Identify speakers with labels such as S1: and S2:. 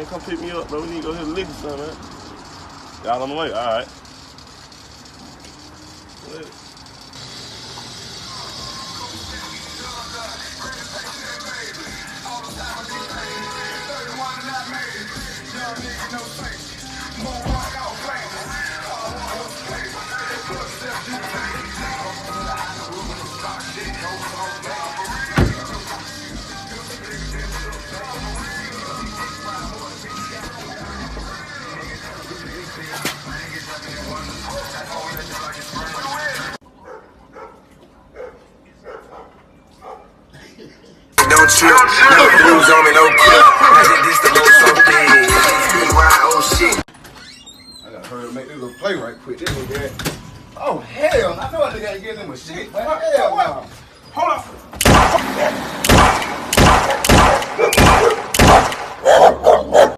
S1: Man, come pick me up, bro. We need to go hit the liquor store, man. Y'all on the way? All right.
S2: Don't trip, no blues on me, no clip. I did this to go so big. Oh shit. I gotta hurry and make this little play right quick. This nigga, oh hell, I know I gotta get him a shit, but hell no. Hold up.